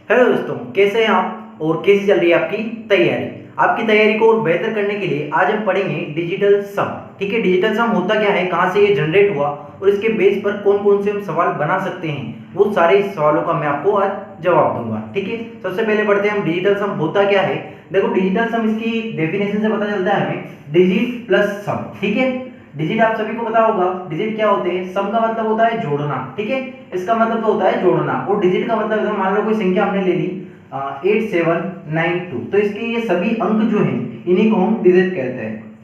Hello दोस्तों, कैसे हैं आप और कैसी चल रही है आपकी तैयारी। आपकी तैयारी को और बेहतर करने के लिए आज हम पढ़ेंगे डिजिटल सम। ठीक है, डिजिटल सम होता क्या है, कहाँ से ये जनरेट हुआ और इसके बेस पर कौन कौन से हम सवाल बना सकते हैं, वो सारे सवालों का मैं आपको आज जवाब दूंगा। ठीक है, सबसे पहले पढ़ते हैं हम डिजिटल सम होता क्या है। देखो, डिजिटल सम इसकी डेफिनेशन से पता चलता है हमें, डिजिट प्लस सम। ठीक है, डिजिट आप सभी को पता होगा, डिजिट क्या होते हैं, सम का मतलब होता है जोड़ना। ठीक है, इसका मतलब तो होता है जोड़ना, और डिजिट का मतलब है, मान लो कोई संख्या हमने ले ली 8792, तो इसके ये सभी अंक जो हैं इन्हीं को हम डिजिट कहते हैं।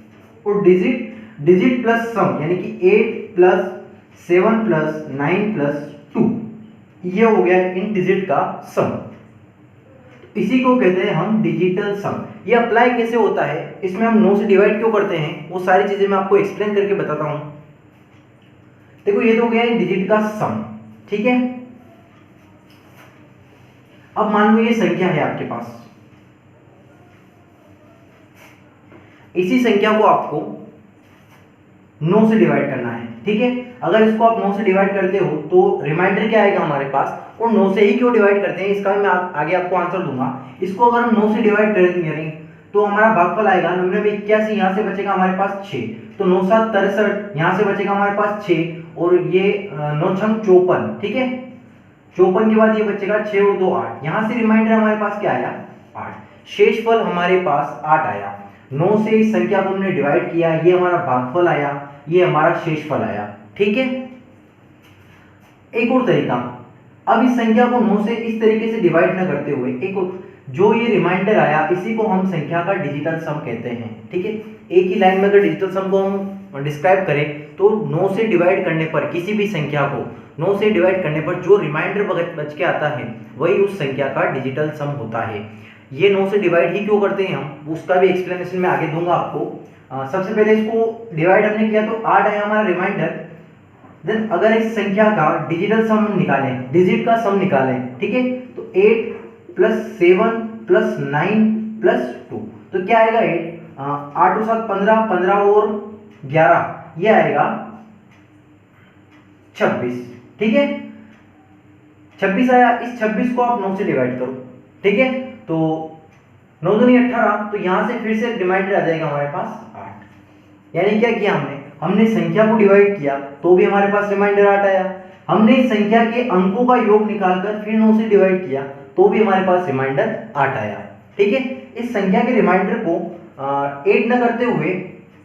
और डिजिट डिजिट प्लस सम यानी कि 8 प्लस 7 प्लस 9 प्लस 2, ये हो गया इन डिजिट का सम। इसी को कहते हैं हम डिजिटल सम। ये अप्लाई कैसे होता है, इसमें हम 9 से डिवाइड क्यों करते हैं, वो सारी चीजें मैं आपको एक्सप्लेन करके बताता हूं। देखो, ये तो हो गया डिजिट का सम। ठीक है, अब मान लो ये संख्या है आपके पास, इसी संख्या को आपको 9 से डिवाइड करना है। ठीक है, अगर इसको आप 9 से डिवाइड करते हो तो रिमाइंडर क्या आएगा हमारे पास, और 9 से ही क्यों डिवाइड करते हैं इसका मैं आगे आपको आंसर दूंगा। इसको अगर हम 9 से डिवाइड करेंगे तो हमारा भागफल आएगा 9981, यहाँ से बचेगा हमारे पास 6, तो 9 7 63, यहाँ से बचेगा हमारे पास 6, और ये 9 6 54। ठीक है, 54 के बाद ये बचेगा 6 और 2 8, यहाँ से रिमाइंडर हमारे पास क्या आया 8, शेषफल हमारे पास 8 आया। 9 से इस संख्या को हमने डिवाइड किया, ये हमारा भागफल आया, ये हमारा शेषफल आया। ठीक है, एक और तरीका, अब इस संख्या को 9 से इस तरीके से डिवाइड ना करते हुए एक और, जो ये रिमाइंडर आया इसी को हम संख्या का डिजिटल सम कहते हैं। ठीक है, एक ही लाइन में अगर डिजिटल सम को हम डिस्क्राइब करें तो 9 से डिवाइड करने पर, किसी भी संख्या को 9 से डिवाइड करने पर जो रिमाइंडर बच के आता है वही उस संख्या का डिजिटल सम होता है। ये 9 से डिवाइड ही क्यों करते हैं हम, उसका भी एक्सप्लेनेशन मैं आगे दूंगा आपको। सबसे पहले इसको डिवाइड हमने किया तो 8 आया हमारा रिमाइंडर। देन अगर इस संख्या का डिजिटल सम निकालें, डिजिट का सम निकालें, ठीक है, तो 8 प्लस 7 प्लस 9 प्लस 2, तो क्या आएगा 8 और 7 15, 15 और 11, ये आएगा 26। ठीक है, 26 आया, इस 26 को आप 9 से डिवाइड करो। ठीक है, तो 9 दूनी 18, तो यहां से फिर से रिमाइंडर आ जाएगा हमारे पास 8। यानी क्या किया हमने संख्या को डिवाइड किया तो भी हमारे पास रिमाइंडर 8 आया, हमने इस संख्या के अंकों का योग निकालकर फिर 9 से डिवाइड किया तो भी हमारे पास रिमाइंडर 8 आया। ठीक है, इस संख्या के रिमाइंडर को 8 न करते हुए,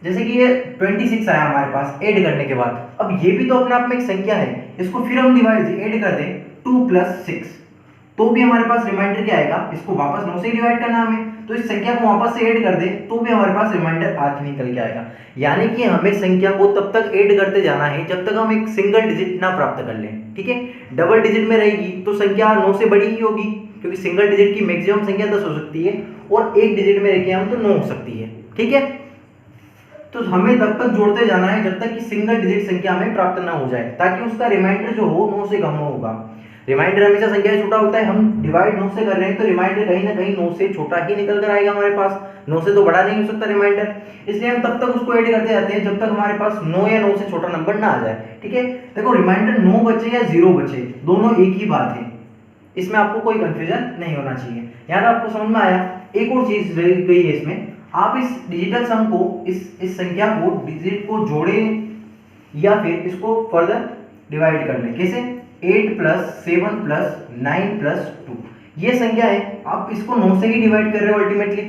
जैसे कि ये 26 आया हमारे पास ऐड करने के बाद, अब ये भी तो अपने आप में एक संख्या है, इसको फिर हम डिवाइड ऐड कर दें 2 प्लस 6, तो भी हमारे पास रिमाइंडर क्या आएगा, इसको वापस 9 से डिवाइड करना हमें, तो इस संख्या को वापस से ऐड कर दे तो भी हमारे पास रिमाइंडर 8 निकल के आएगा। यानी कि हमें संख्या को तब तक ऐड करते जाना है जब तक हम एक सिंगल डिजिट ना प्राप्त कर लें। ठीक है, डबल डिजिट में रहेगी तो संख्या 9 से बड़ी ही होगी, क्योंकि सिंगल डिजिट की मैक्सिमम संख्या 10 हो सकती है और एक डिजिट में रखें हम तो 9 हो सकती है। ठीक है, तो हमें तब तक जोड़ते जाना है जब तक कि सिंगल डिजिट संख्या हमें प्राप्त ना हो जाए, ताकि उसका रिमाइंडर जो हो 9 से कम होगा। रिमाइंडर हमेशा संख्या से छोटा होता है, हम डिवाइड 9 से कर रहे हैं तो रिमाइंडर कहीं ना कहीं 9 से छोटा ही निकल कर आएगा हमारे पास, 9 से तो बड़ा नहीं हो सकता रिमाइंडर, इसलिए हम तब तक उसको ऐड करते जाते हैं जब तक हमारे पास 9 या 9 से छोटा नंबर ना आ जाए। ठीक है, देखो रिमाइंडर 9 बचे या 0 बचे, दोनों एक ही बात है, इसमें आपको कोई कंफ्यूजन नहीं होना चाहिए। यहाँ पर आपको समझ में आया। एक और चीज रह गई है इसमें, आप इस डिजिटल सम को, इस संख्या को, डिजिट को जोड़ें या फिर इसको फर्दर डिवाइड कर लें। कैसे, 8 प्लस 7 प्लस 9 प्लस 2, ये संख्या है, आप इसको 9 से ही डिवाइड कर रहे हो अल्टीमेटली,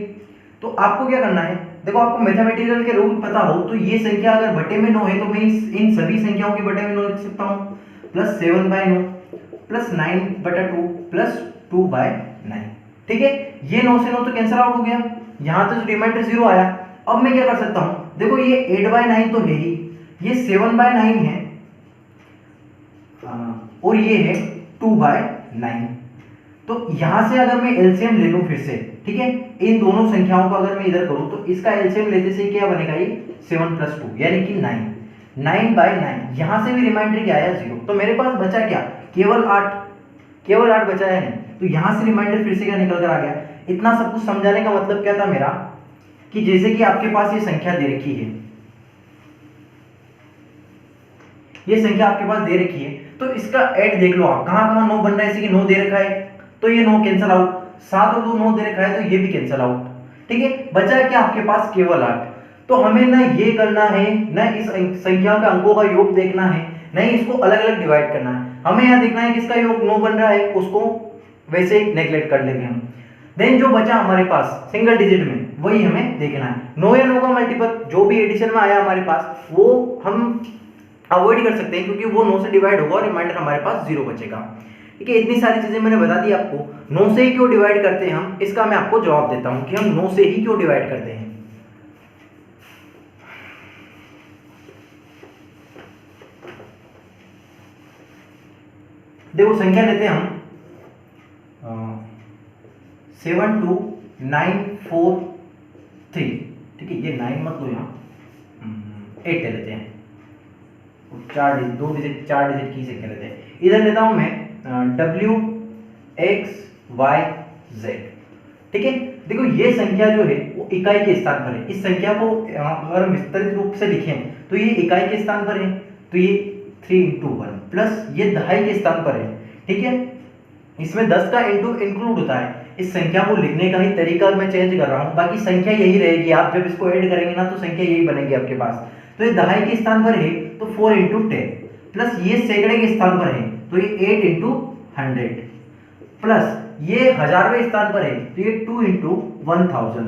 तो आपको क्या करना है, देखो आपको मैथमेटिकल के रूल पता हो तो ये संख्या अगर बटे में 9 है तो मैं इन सभी संख्याओं के बटे में 9 लिख सकता हूँ, प्लस 7/9 प्लस 9/2 प्लस 2/9। ठीक है, ये 9 से 9 तो कैंसिल आउट हो गया, यहां तो रिमाइंडर 0 आया। अब मैं क्या कर सकता हूं, देखो ये 8/9 तो है ही, ये 7/9 है और ये है 2/9, तो यहां से अगर मैं एलसीएम ले लूं फिर से, ठीक है, इन दोनों संख्याओं का अगर मैं इधर करूं तो इसका एलसीएम लेते से क्या बनेगा, ये 7 + 2 यानी कि 9, 9/9, यहां से भी रिमाइंडर क्या आया 0, तो मेरे पास बचा क्या, केवल 8, केवल 8 बचा है, तो यहां से रिमाइंडर फिर से क्या निकल कर आ गया। इतना सब कुछ समझाने का मतलब क्या था मेरा, कि जैसे कि आपके पास ये संख्या दे रखी है, ये संख्या आपके पास दे रखी है, तो इसका ऐड देख लो आप, कहां कहां 9 बन रहा है, जैसे कि 9 दे रखा है तो ये 9 कैंसिल आउट, 7 और 2 9 दे रखा है तो ये भी कैंसिल आउट। ठीक है, बचा क्या आपके पास केवल 8। तो हमें ना ये करना है, ना इस संख्या का अंकों का योग देखना है, नहीं इसको अलग अलग डिवाइड करना है। हमें यहाँ देखना है किसका योग 9 बन रहा है, उसको वैसे ही नेग्लेक्ट कर लेंगे हम। देन जो बचा हमारे पास सिंगल डिजिट में, वही हमें देखना है। 9 या 9 का मल्टीपल जो भी एडिशन में आया हमारे पास वो हम अवॉइड कर सकते हैं, क्योंकि वो 9 से डिवाइड होगा और रिमाइंडर हमारे पास 0 बचेगा। ठीक है, इतनी सारी चीजें मैंने बता दी आपको। 9 से ही क्यों डिवाइड करते हैं हम, इसका मैं आपको जवाब देता हूं कि हम 9 से ही क्यों डिवाइड करते हैं। देखो संख्या लेते हैं हम 72943। ठीक है, ये 9 मत लो, यहाँ 8 ले लेते हैं, 4 डिजिट 2 डिजिट 4 डिजिट की संख्या लेते हैं। इधर लेता हूं मैं W X Y Z। ठीक है, देखो ये संख्या जो है वो इकाई के स्थान पर है। इस संख्या को अगर हम विस्तृत रूप से लिखें तो ये इकाई के स्थान पर है, तो ये 3 × 1 प्लस ये दहाई के स्थान पर है। ठीक है, इसमें 10 का इंटू इंक्लूड होता है। इस संख्या को लिखने का ही तरीका मैं चेंज कर रहा हूँ, बाकी संख्या यही रहेगी। आप जब इसको ऐड करेंगे ना तो संख्या यही बनेगी आपके पास। तो ये दहाई के स्थान पर है तो 4 × 10 प्लस ये सैकड़े के स्थान पर है तो ये 8 × 100 प्लस ये हजारवें स्थान पर है तो ये 2 × 1000।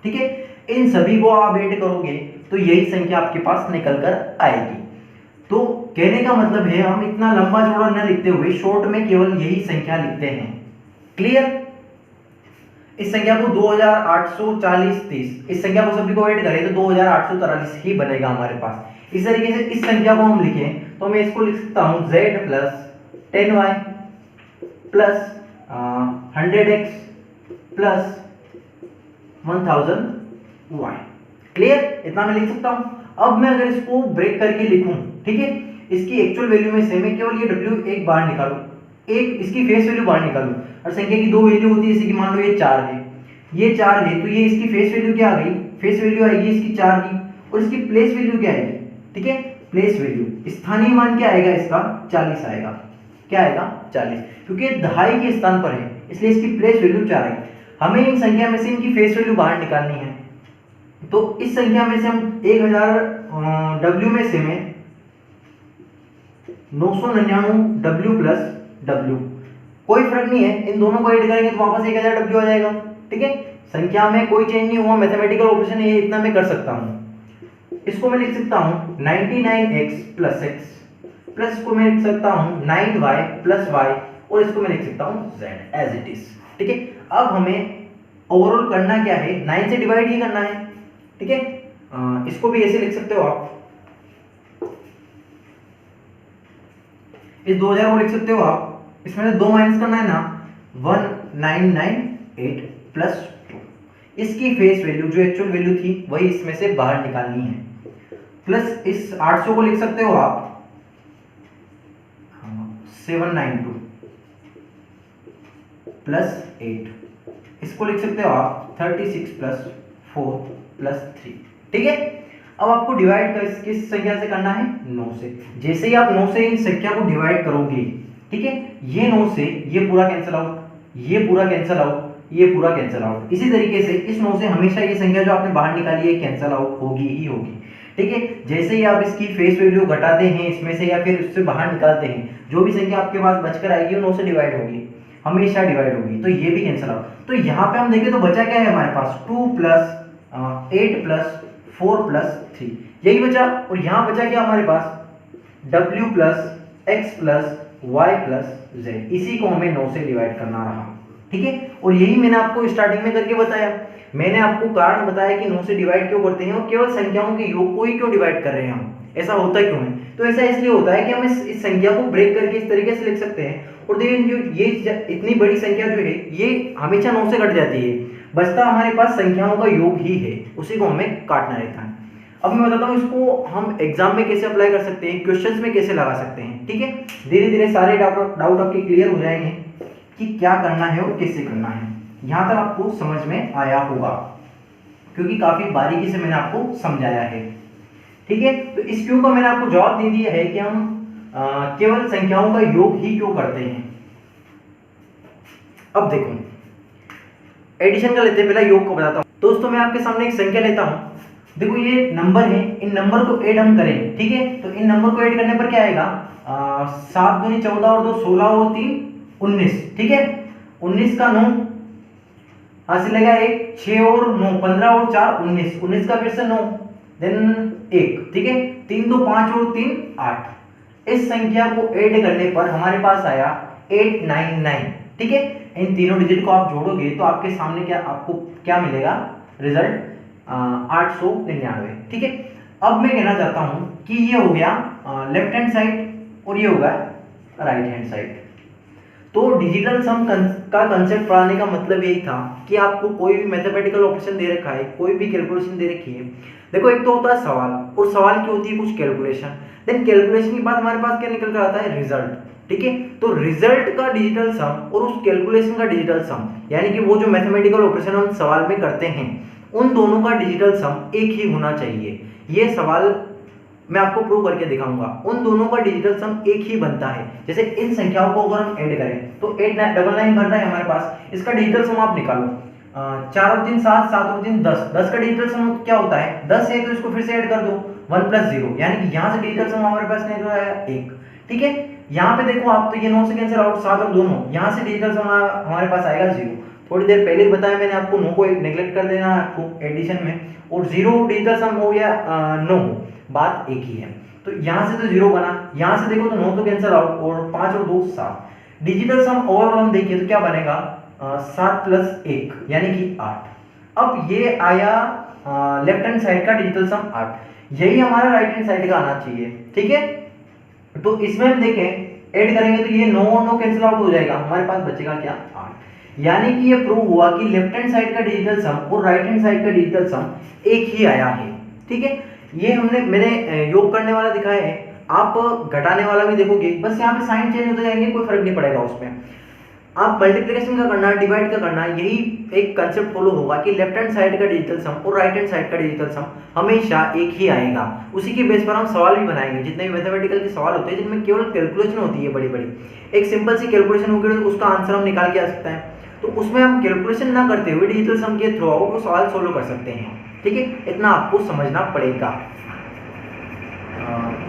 ठीक है, इन सभी को आप ऐड करोगे तो यही संख्या आपके पास निकल कर आएगी। तो कहने का मतलब है हम इतना लंबा चौड़ा न लिखते हुए शॉर्ट में केवल यही संख्या लिखते हैं। क्लियर? इस संख्या को 2840 इस संख्या को सभी को ऐड करें तो 2843 ही बनेगा हमारे पास। इस तरीके से इस संख्या को हम लिखें तो मैं इसको लिख सकता हूं z + 10y + 100x + 1000y। Clear? इतना मैं लिख सकता हूं। अब मैं अगर इसको ब्रेक करके लिखूं, ठीक है, इसकी एक्चुअल वैल्यू में से मैं केवल ये w एक बाहर निकालूं, एक इसकी फेस वैल्यू बाहर निकालूं, और संख्या की 2 वैल्यू होती है, जैसे कि मान लो ये 4 है, ये 4 है, तो ये इसकी फेस वैल्यू क्या आ गई, फेस वैल्यू आएगी इसकी 4 की, और इसकी प्लेस वैल्यू क्या आएगी, ठीक है, प्लेस वैल्यू स्थानीय मान क्या आएगा इसका 40 आएगा। क्या आएगा 40, क्योंकि दहाई के स्थान पर है इसलिए इसकी प्लेस वैल्यू 4 आएगी। हमें इन संख्या में से इनकी फेस वैल्यू बाहर निकालनी है, तो इस संख्या में से हम 1000 w में से मैं 999 w + w, कोई फर्क नहीं है, इन दोनों को ऐड करेंगे तो वापस 1000 w आ जाएगा। ठीक है, संख्या में कोई चेंज नहीं हुआ, मैथमेटिकल ऑपरेशन है, इतना मैं कर सकता हूं। इसको मैं लिख सकता हूं 99x + x प्लस इसको मैं लिख सकता हूं 9y + y, और इसको मैं लिख सकता हूं z एज इट इज। ठीक है, अब हमें ओवरऑल करना क्या है, 9 से डिवाइड ही करना है। ठीक है, इसको भी ऐसे लिख सकते हो आप, इस 2000 को लिख सकते हो आप, इसमें से 2 माइनस करना है ना, 1998 + 2, इसकी फेस वैल्यू जो एक्चुअल वैल्यू थी वही इसमें से बाहर निकालनी है, प्लस इस 800 को लिख सकते हो आप 792 + 8, इसको लिख सकते हो आप 36 + 4 + 3। ठीक है, अब आपको डिवाइड किस संख्या से करना है, 9 से। जैसे ही आप 9 से इन संख्या को डिवाइड करोगे, ठीक है, ये 9 से ये पूरा कैंसिल आउट, ये पूरा कैंसिल आउट, ये पूरा कैंसिल आउट। इसी तरीके से इस 9 से हमेशा ये संख्या जो आपने बाहर निकाली है कैंसिल आउट होगी ही होगी। ठीक है, जैसे ही आप इसकी फेस वैल्यू घटाते हैं इसमें से या फिर उससे बाहर निकालते हैं, जो भी संख्या आपके पास बचकर आएगी वो 9 से डिवाइड होगी, हमेशा डिवाइड होगी, तो ये भी कैंसिल आउट। तो यहाँ पे हम देखें तो बचा क्या है हमारे पास, 2 + 8 + 4 + 3, यही बचा। और यहाँ बचा क्या हमारे पास, w + x + y + z, इसी को हमें 9 से डिवाइड करना रहा। ठीक है, और यही मैंने आपको स्टार्टिंग में करके बताया। मैंने आपको कारण बताया कि 9 से डिवाइड क्यों करते हैं और केवल संख्याओं के योग को ही क्यों डिवाइड कर रहे हैं हम, ऐसा होता क्यों है। तो ऐसा इसलिए होता है कि हम इस संख्या को ब्रेक करके इस तरीके से लिख सकते हैं, और देखिए जो ये इतनी बड़ी संख्या जो है ये हमेशा 9 से कट जाती है, बचता हमारे पास संख्याओं का योग ही है, उसी को हमें काटना रहता है। अब मैं बताता हूँ इसको हम एग्जाम में कैसे अप्लाई कर सकते हैं, क्वेश्चंस में कैसे लगा सकते हैं। ठीक है, धीरे धीरे सारे डाउट आपके क्लियर हो जाएंगे कि क्या करना है और कैसे करना है। यहाँ तक आपको समझ में आया होगा, क्योंकि काफी बारीकी से मैंने आपको समझाया है। ठीक है, तो इस क्यों का मैंने आपको जवाब दे दिया है कि हम केवल संख्याओं का योग ही क्यों करते हैं। अब देखो एडिशन का लेते हैं, पहले योग को बताता हूँ। दोस्तों मैं आपके सामने एक संख्या लेता हूँ, देखो ये नंबर है, इन नंबर को ऐड हम करें, ठीक है, तो इन नंबर को ऐड करने पर क्या आएगा, 7 दूनी 14 और 2 16 और 3 19, ठीक है, 19 का 9 हासिल लेगा 1, 6 और 9 15 और 4 19, 19 का फिर से 9 देन 1, ठीक है, 3 2 5 और 3 8। इस संख्या को ऐड करने पर हमारे पास आया 899, ठीक है। इन तीनों डिजिट को आप जोड़ोगे तो आपके सामने क्या आपको क्या मिलेगा रिजल्ट, 899, ठीक है। अब मैं कहना चाहता हूं कि ये हो गया लेफ्ट हैंड साइड और ये होगा राइट हैंड साइड। तो डिजिटल सम का कंसेप्ट पढ़ाने का मतलब यही था कि आपको कोई भी मैथमेटिकल ऑपरेशन दे रखा है, कोई भी कैलकुलेशन दे रखी है, देखो एक तो होता है सवाल, और सवाल की होती है कुछ कैलकुलेशन, देन कैलकुलेशन के बाद हमारे पास क्या निकल कर आता है रिजल्ट, ठीक है। तो रिजल्ट का डिजिटल सम और उस कैलकुलेशन का डिजिटल सम, यानी कि वो जो मैथमेटिकल ऑपरेशन हम सवाल में करते हैं उन दोनों का डिजिटल सम एक ही होना चाहिए। ये सवाल मैं आपको प्रूव करके दिखाऊंगा, उन दोनों का डिजिटल सम एक ही बनता है। जैसे इन संख्याओं को अगर हम ऐड करें तो 899 बन रहा है हमारे पास, इसका डिजिटल सम आप निकालो, 4 और 3 7, 7 और 3 10, 10 का डिजिटल सम क्या होता है 10 है, तो इसको फिर से ऐड कर दो 1 + 0, यानी कि यहाँ से डिजिटल सम हमारे पास नहीं आया 1, ठीक है। यहाँ पे देखो आप, तो ये 9 से कैंसिल आउट, 7 और 2 9, यहाँ से डिजिटल सम हमारे पास आएगा 0। थोड़ी देर पहले बताया मैंने आपको 9 को नेग्लेक्ट कर देना है आपको एडिशन में, और 0 डिजिटल सम हो गया 9, बात एक ही है। तो यहाँ से तो 0 बना, यहाँ से देखो तो 9 तो कैंसिल आउट, और 5 और 2 7, डिजिटल सम ओवरऑल हम देखिए तो क्या बनेगा 7 + 1 यानी कि 8। अब ये आया लेफ्ट हैंड साइड का डिजिटल सम 8, यही हमारा राइट हैंड साइड का आना चाहिए, ठीक है। तो इसमें हम देखें ऐड करेंगे तो ये 9 और 9 कैंसिल आउट हो जाएगा, हमारे पास बचेगा क्या 8, यानी कि ये प्रूव हुआ कि लेफ्ट हैंड साइड का डिजिटल सम और राइट हैंड साइड का डिजिटल सम एक ही आया है, ठीक है। ये मैंने योग करने वाला दिखाया है, आप घटाने वाला भी देखोगे, बस यहाँ पे साइन चेंज होते जाएंगे, कोई फर्क नहीं पड़ेगा उसमें। आप मल्टीप्लिकेशन का करना, डिवाइड का करना, यही एक कंसेप्ट फॉलो होगा कि लेफ्ट हैंड साइड का डिजिटल सम और राइट हैंड साइड का डिजिटल सम हमेशा एक ही आएगा। उसी के बेस पर हम सवाल भी बनाएंगे, जितने भी मैथमेटिकल के सवाल होते हैं जिनमें केवल कैलकुलेशन होती है बड़ी बड़ी, एक सिंपल सी कैलकुलेशन होगी तो उसका आंसर हम निकाल के आ सकते हैं, तो उसमें हम कैलकुलेशन ना करते हुए डिजिटल सम के थ्रू आउट वो सवाल सोल्व कर सकते हैं, ठीक है। इतना आपको समझना पड़ेगा।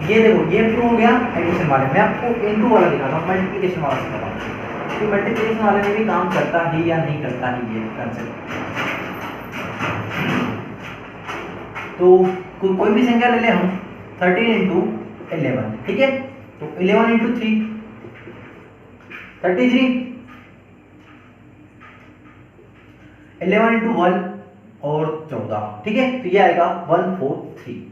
ये देखो ये प्रूव हो गया एडिशन वाले में, आपको इनटू वाला दिखाता हूँ, मल्टीप्लिकेशन वाला दिखाता हूँ कि मल्टीप्लिकेशन वाले में भी काम करता है या नहीं करता है ये कंसेप्ट। तो कोई भी संख्या ले ले हम, 13 × 11, ठीक है, तो 11 × 3 33, 11 × 1 और 14, ठीक है, तो ये आएगा 143।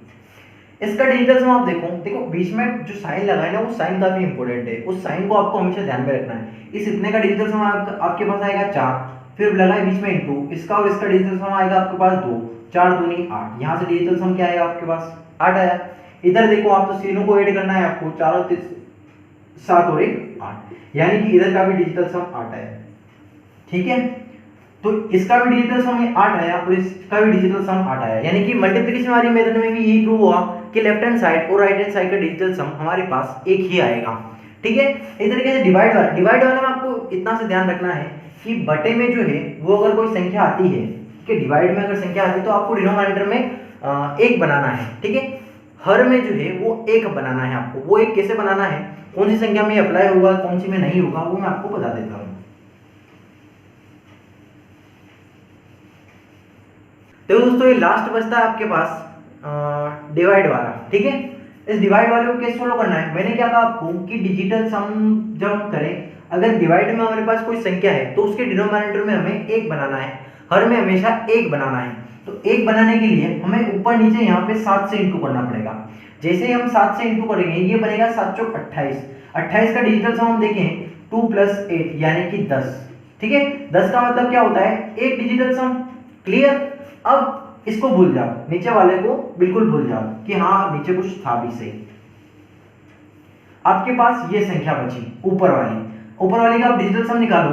इसका डिजिटल सम आप देखो बीच में जो साइन लगा है ना, वो साइन काफी इंपॉर्टेंट है, उस साइन को आपको हमेशा ध्यान में रखना है। इस इतने का डिजिटल सम आपके पास आएगा 4, फिर लगा है बीच में इंटू, इसका और इसका डिजिटल सम आएगा आपके पास 2, 4 दूनी 8, यहाँ से डिजिटल सम क्या आएगा आपके पास 8 आया। इधर देखो आप, तो तीनों को ऐड करना है आपको, 4 और 7 और 1 8, यानी कि इधर का भी डिजिटल सम 8 आया, ठीक है। तो इसका भी डिजिटल सम 8 आया और इसका भी डिजिटल सम 8 आया, यानी कि मल्टीप्लिकेशन वाली मेथड में भी यही प्रूव हुआ कि लेफ्ट हैंड साइड और राइट हैंड साइड का डिजिटल सम हमारे पास एक ही आएगा, ठीक है। इस तरीके से डिवाइड वाले में आपको इतना से ध्यान रखना है कि बटे में जो है वो अगर कोई संख्या आती है, कि डिवाइड में अगर संख्या आती है तो आपको डिनोमिनेटर में 1 बनाना है, ठीक है। हर में जो है वो 1 बनाना है आपको, वो 1 कैसे बनाना है, कौन सी संख्या में अप्लाई होगा कौन सी में नहीं होगा, वो मैं आपको बता देता हूँ। तो दोस्तों ये लास्ट बचता है आपके पास डिवाइड वाला, ठीक है। इस डिवाइड वाले को कैसे फॉलो करना है, मैंने क्या कहा आपको कि डिजिटल सम जब हम करें, अगर डिवाइड में हमारे पास कोई संख्या है तो उसके डिनोमिनेटर में हमें 1 बनाना है, हर में हमेशा 1 बनाना है। तो 1 बनाने के लिए हमें ऊपर नीचे यहाँ पे 7 से इंटू करना पड़ेगा। जैसे ही हम 7 से इंटू करेंगे ये बनेगा 7 चौक 28, 28 का डिजिटल सम हम देखें 2 + 8 यानी कि 10, ठीक है। 10 का मतलब क्या होता है, एक डिजिटल सम, क्लियर। अब इसको भूल जाओ, नीचे वाले को बिल्कुल भूल जाओ कि हाँ नीचे कुछ था भी सही। आपके पास ये संख्या बची ऊपर वाली का आप डिजिटल सम निकालो,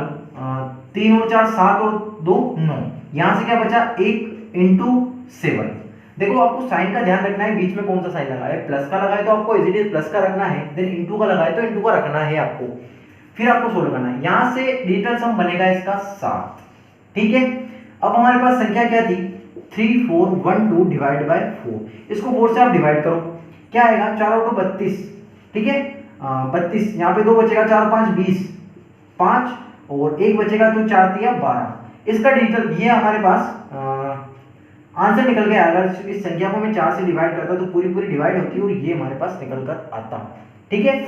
3 और 4 7 और 2 9, यहां से क्या बचा 1 × 7। देखो आपको साइन का ध्यान रखना है, बीच में कौन सा साइन लगा है, प्लस का लगा है तो आपको इट इज प्लस का रखना है, देन इंटू का लगा है तो इंटू का रखना है आपको। फिर आपको सोल्व करना है। यहां से डिजिटल सम बनेगा इसका 7, ठीक है। अब हमारे पास संख्या क्या थी 3412 डिवाइड बाय 4, इसको 4 से आप डिवाइड करो, क्या आएगा 4 और 2 32, ठीक है 32, यहाँ पे 2 बचेगा 4 5 20, 5 और 1 बचेगा तो 4 3 12। इसका डिजिटल ये हमारे पास आंसर निकल गया। अगर इस संख्या को मैं 4 से डिवाइड करता तो पूरी पूरी डिवाइड होती और ये हमारे पास निकल कर आता, ठीक है।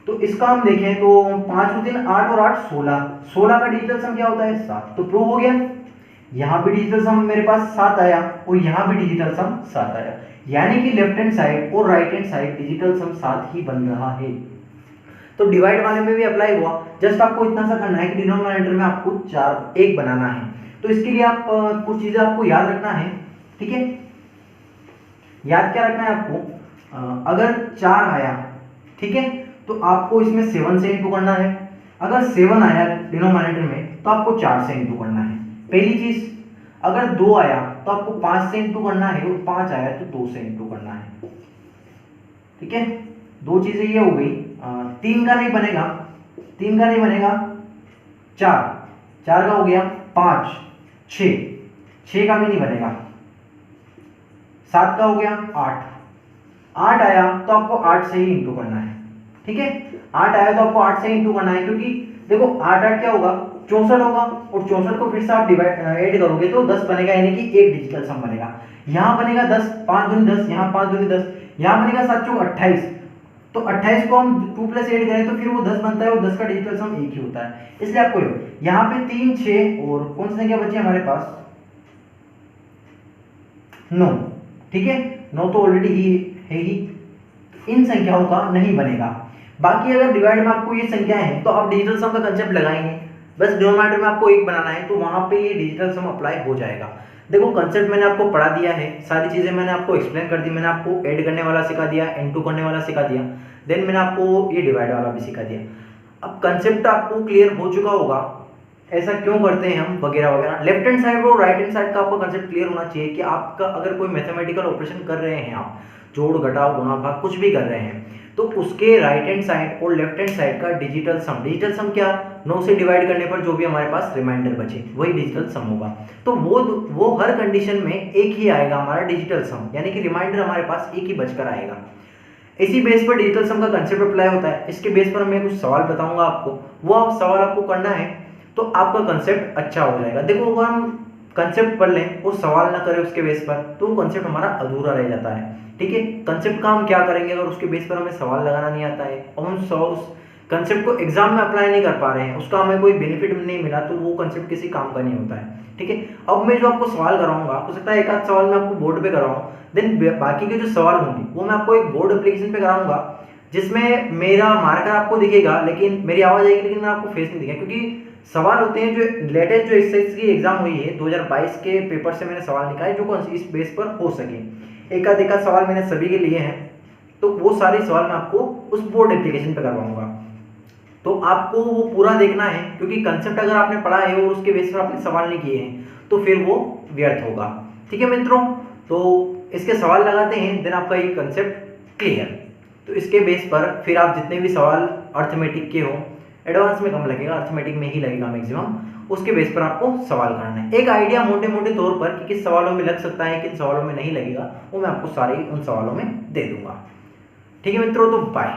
तो इसका हम देखें तो 5 और 3 8 और 8 16, 16 का डिजिटल सम क्या होता है 7, तो प्रूव हो गया। यहाँ पे डिजिटल सम मेरे पास 7 आया और यहाँ भी डिजिटल सम 7 आया, यानी कि लेफ्ट हैंड साइड और राइट हैंड साइड डिजिटल सम 7 ही बन रहा है। तो डिवाइड वाले में भी अप्लाई हुआ, जस्ट आपको इतना सा करना है कि डिनोमिनेटर में आपको 4 1 बनाना है। तो इसके लिए आप कुछ चीजें आपको याद रखना है, ठीक है। याद क्या रखना है आपको, अगर 4 आया, ठीक है, तो आपको इसमें 7 से इंटू करना है। अगर 7 आया डिनोमिनेटर में तो आपको 4 से इंटू करना है, पहली चीज। अगर 2 आया तो आपको 5 से इंटू करना है और 5 आया तो 2 से इंटू करना है, ठीक है। दो चीजें ये हो गई। 3 का नहीं बनेगा, 3 का नहीं बनेगा, 4 का हो गया, 5 6 का भी नहीं बनेगा, 7 का हो गया, 8 आया तो आपको 8 से ही इंटू करना है, ठीक है। 8 आया तो आपको 8 से इंटू करना है, क्योंकि देखो 8 क्या होगा 64 होगा और 64 को फिर से आप ऐड करोगे तो 10 बनेगा, यानी कि एक डिजिटल सम बनेगा। यहाँ बनेगा 10, 5 दूनी 10, यहाँ 5 दूनी 10, यहाँ बनेगा 7 चौक 28, तो 28 को हम 2 प्लस ऐड करें तो फिर वो 10 बनता है और 10 का डिजिटल सम एक ही होता है। इसलिए आपको यहाँ पे 3 6 और कौन सी संख्या बची हमारे पास 9, ठीक है। 9 तो ऑलरेडी ही है ही, इन संख्याओं का नहीं बनेगा। बाकी अगर डिवाइड में आपको ये संख्या है तो आप डिजिटल सम का कंसेप्ट लगाएंगे, बस डिनोमिनेटर में आपको 1 बनाना है तो वहां पे ये डिजिटल सम अप्लाई हो जाएगा। देखो कंसेप्ट मैंने आपको पढ़ा दिया है, सारी चीजें मैंने आपको एक्सप्लेन कर दी। मैंने आपको ऐड करने वाला सिखा दिया, इनटू करने वाला सिखा दिया, देन मैंने आपको ये डिवाइड वाला भी सिखा दिया। अब कंसेप्ट आपको क्लियर हो चुका होगा, ऐसा क्यों करते हैं हम वगैरह वगैरह। लेफ्ट हैंड साइड और राइट हैंड साइड का आपका कंसेप्ट क्लियर होना चाहिए कि आपका अगर कोई मैथमेटिकल ऑपरेशन कर रहे हैं, आप जोड़ घटाव गुणा भाग कुछ भी कर रहे हैं, तो उसके राइट हैंड साइड और लेफ्ट हैंड साइड का डिजिटल सम क्या 9 से डिवाइड करने पर जो भी हमारे पास रिमाइंडर बचे वही डिजिटल सम होगा। तो वो हर कंडीशन में एक ही आएगा हमारा डिजिटल सम, यानी कि रिमाइंडर हमारे पास एक ही बचकर आएगा। इसी बेस पर डिजिटल सम का कंसेप्ट अप्लाई होता है। इसके बेस पर मैं कुछ सवाल बताऊंगा आपको, वो सवाल आपको करना है तो आपका कंसेप्ट अच्छा हो जाएगा। देखो अगर हम कंसेप्ट पढ़ लें और सवाल ना करें उसके बेस पर तो वो कंसेप्ट हमारा अधूरा रह जाता है, ठीक है। कंसेप्ट का हम क्या करेंगे अगर उसके बेस पर हमें सवाल लगाना नहीं आता है और हम उस कंसेप्ट को एग्जाम में अप्लाई नहीं कर पा रहे हैं, उसका हमें कोई बेनिफिट नहीं मिला, तो वो कंसेप्ट किसी काम का नहीं होता है, ठीक है। अब मैं जो आपको सवाल कराऊंगा, हो सकता है एक आध सवाल मैं आपको बोर्ड पे कराऊं, देन बाकी के जो सवाल होंगे वो मैं आपको एक बोर्ड एप्लीकेशन पे कराऊंगा, जिसमें मेरा मार्कर आपको दिखेगा लेकिन मेरी आवाज आएगी, लेकिन मैं आपको फेस नहीं दिखेगा, क्योंकि सवाल होते हैं जो लेटेस्ट जो एसएससी की एग्जाम हुई है 2022 के पेपर से मैंने सवाल निकाले जो इस बेस पर हो सके। एक आध सवाल मैंने सभी के लिए हैं, तो वो सारे सवाल मैं आपको उस बोर्ड एप्लीकेशन पे करवाऊंगा। तो आपको वो पूरा देखना है, क्योंकि कंसेप्ट अगर आपने पढ़ा है और उसके बेस पर आपने सवाल नहीं किए हैं तो फिर वो व्यर्थ होगा, ठीक है मित्रों। तो इसके सवाल लगाते हैं, देन आपका ये कंसेप्ट क्लियर। तो इसके बेस पर फिर आप जितने भी सवाल अर्थमेटिक के हों, एडवांस में कम लगेगा, अर्थमेटिक में ही लगेगा मैक्सिमम, उसके बेस पर आपको सवाल करना है। एक आइडिया मोटे मोटे तौर पर कि किस सवालों में लग सकता है, किन सवालों में नहीं लगेगा, वो मैं आपको सारे उन सवालों में दे दूंगा, ठीक है मित्रों। तो बाय।